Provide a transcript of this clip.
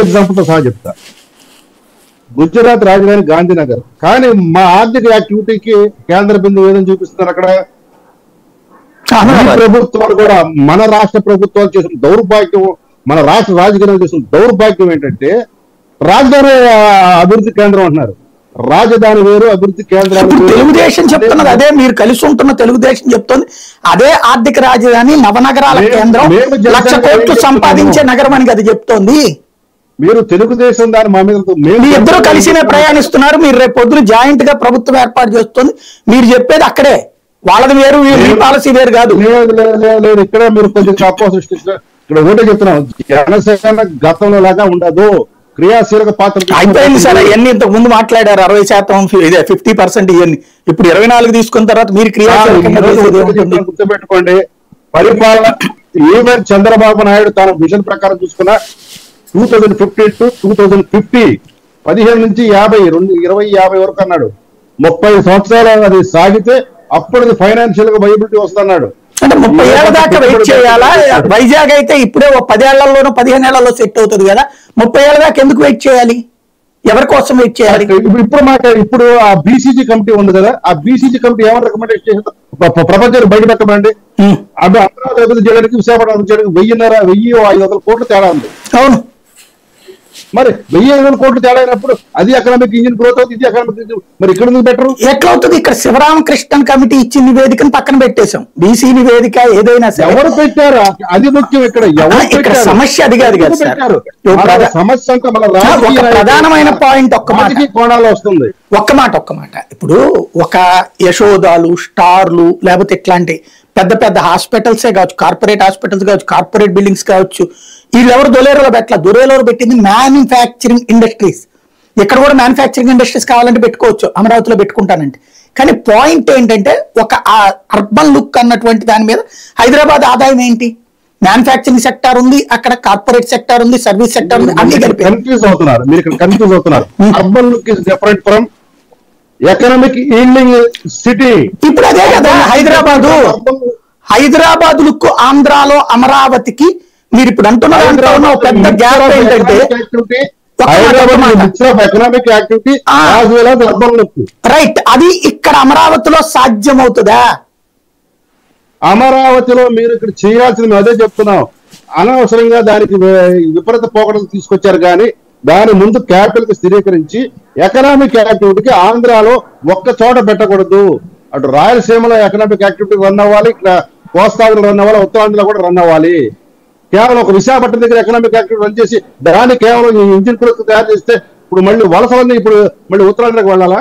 Example తో సహా చెప్తా. గుజరాత్ రాజధాని గాంధీనగర్, కానీ మా ఆర్థిక యాక్టివిటీకి కేంద్ర బిందువు ఏదని చూపిస్తున్నారు అక్కడ. ప్రభుత్వాలు కూడా, మన రాష్ట్ర ప్రభుత్వాలు చేసిన దౌర్భాగ్యం, మన రాష్ట్ర రాజకీయాలు చేసిన దౌర్భాగ్యం ఏంటంటే రాజధాని అభివృద్ధి కేంద్రం అంటున్నారు. రాజధాని వేరు, అభివృద్ధి కేంద్రాలు. తెలుగుదేశం చెప్తున్నది అదే, మీరు కలిసి ఉంటున్న తెలుగుదేశం చెప్తుంది అదే. ఆర్థిక రాజధాని నవనగరాల కేంద్రం, 1,00,000 కోట్లు సంపాదించే నగరం అని అది చెప్తోంది. మీరు తెలుగుదేశం దాని మా మీద మీ ఇద్దరు కలిసినే ప్రయాణిస్తున్నారు. మీరు రేపు పొద్దున జాయింట్ గా ప్రభుత్వం ఏర్పాటు చేస్తుంది. మీరు చెప్పేది అక్కడే, వాళ్ళది వేరు, మీ పాలసీ వేరు కాదు. లేదు, ఇక్కడ మీరు కొంచెం తక్కువ సృష్టిస్తున్నారు. ఇక్కడ ఒకటే చెప్తున్నాం, జనసేన గతంలో లాగా ఉండదు, క్రియాశీలక పాత్ర అయిపోయింది సార్. అవన్నీ ఇంతకు ముందు మాట్లాడారు 60%, 50%. ఇవన్నీ ఇప్పుడు 24 తీసుకున్న తర్వాత మీరు క్రియాశీలకంగా గుర్తుపెట్టుకోండి. పరిపాలన ఈవెన్ చంద్రబాబు నాయుడు తన విజన్ ప్రకారం చూసుకున్న 2015 to 2050 15 నుంచి 2050 వరకు అన్నాడు. 30 సంవత్సరాలు అది సాగితే అప్పుడు ఫైనాన్షియల్ గా వైబిలిటీ వస్తున్నాడు. అంటే 30 ఏళ్ల దాకా వెయిట్ చేయాలా? వైజాగ్ అయితే ఇప్పుడే 10 ఏళ్లలోనూ 15 ఏళ్లలో సెట్ అవుతుంది కదా. 30 ఏళ్ల దాకా ఎందుకు వెయిట్ చేయాలి? ఎవరి కోసం వెయిట్ చేయాలి? ఇప్పుడు ఆ బీసీజీ కమిటీ ఉంది కదా, ఆ బీసీజీ కమిటీ ఏమైనా రికమెండేషన్ చేసి ప్రపంచాన్ని బయట పెట్టమండి. అవి అమరావతి అభివృద్ధి చేయడానికి, విశాఖపట్నం చేయడానికి 1,500 కోట్ల తేడా ఉంది. అవును, మరి 1,500 కోట్లు తేడా అయినప్పుడు అది ఎకనామిక్ ఇంజిన్ గ్రోత్ అవుతుంది, ఇది ఎకనామిక్. మరి ఇక్కడ ఎందుకు బెటర్? ఎట్లా అవుతుంది? ఇక్కడ శివరామకృష్ణన్ కమిటీ ఇచ్చిన నివేదికను పక్కన పెట్టేశాం. బీసీ నివేదిక ఏదైనా ఎవరు పెట్టారు అది ముఖ్యం. ఇక్కడ సమస్య అది కాదు కదా సార్. సమస్య అంటే మన ప్రధానమైన పాయింట్ ఒక్క కోణాలు వస్తుంది. ఒక్క మాట. ఇప్పుడు ఒక యశోదాలు, స్టార్లు, లేకపోతే ఇట్లాంటి పెద్ద పెద్ద హాస్పిటల్సే కావచ్చు, కార్పొరేట్ హాస్పిటల్స్ కావచ్చు, కార్పొరేట్ బిల్డింగ్స్ కావచ్చు, వీళ్ళెవరు దొలేరులో పెట్టాల. దొలేరులో పెట్టింది మ్యానుఫ్యాక్చరింగ్ ఇండస్ట్రీస్. ఇక్కడ కూడా మ్యానుఫ్యాక్చరింగ్ ఇండస్ట్రీస్ కావాలంటే పెట్టుకోవచ్చు, అమరావతిలో పెట్టుకుంటానంటే. కానీ పాయింట్ ఏంటంటే ఒక అర్బన్ లుక్ అన్నటువంటి దాని మీద హైదరాబాద్ ఆదాయం ఏంటి? మ్యానుఫ్యాక్చరింగ్ సెక్టార్ ఉంది, అక్కడ కార్పొరేట్ సెక్టార్ ఉంది, సర్వీస్ సెక్టార్ ఉంది, అన్ని కలిపి కన్ఫ్యూజ్ అవుతున్నారు. మీరు ఇక్కడ కన్ఫ్యూజ్ అవుతున్నారు. Urban look is different from economic yielding city. ఇప్పుడు అదే కదా హైదరాబాద్ లుక్. ఆంధ్రాలో అమరావతికి మీరు ఇప్పుడు అంటున్న పెద్ద గ్యాప్ ఏంటంటే రైట్, అది ఇక్కడ అమరావతిలో సాధ్యమవుతుందా? అమరావతిలో మీరు ఇక్కడ చేయాల్సింది మేము అదే చెప్తున్నాం. అనవసరంగా దానికి విపరీత పోకడలు తీసుకొచ్చారు. కానీ దాని ముందు క్యాపిటల్ కి స్థిరీకరించి ఎకనామిక్ యాక్టివిటీకి ఆంధ్రాలో ఒక్క చోట పెట్టకూడదు. అటు రాయలసీమలో ఎకనామిక్ యాక్టివిటీ రన్ అవ్వాలి, ఇక్కడ కోస్తాంధ్రలో రన్ అవ్వాలి, ఉత్తరాంధ్రలో కూడా రన్ అవ్వాలి. కేవలం ఒక విశాఖపట్నం దగ్గర ఎకనామిక్ యాక్టివిటీ రన్ చేసి దాన్ని కేవలం ఇంజిన్ గ్రోత్ తయారు చేస్తే ఇప్పుడు మళ్ళీ వలసలన్నీ ఇప్పుడు మళ్ళీ ఉత్తరాంధ్రకు వెళ్ళాలా?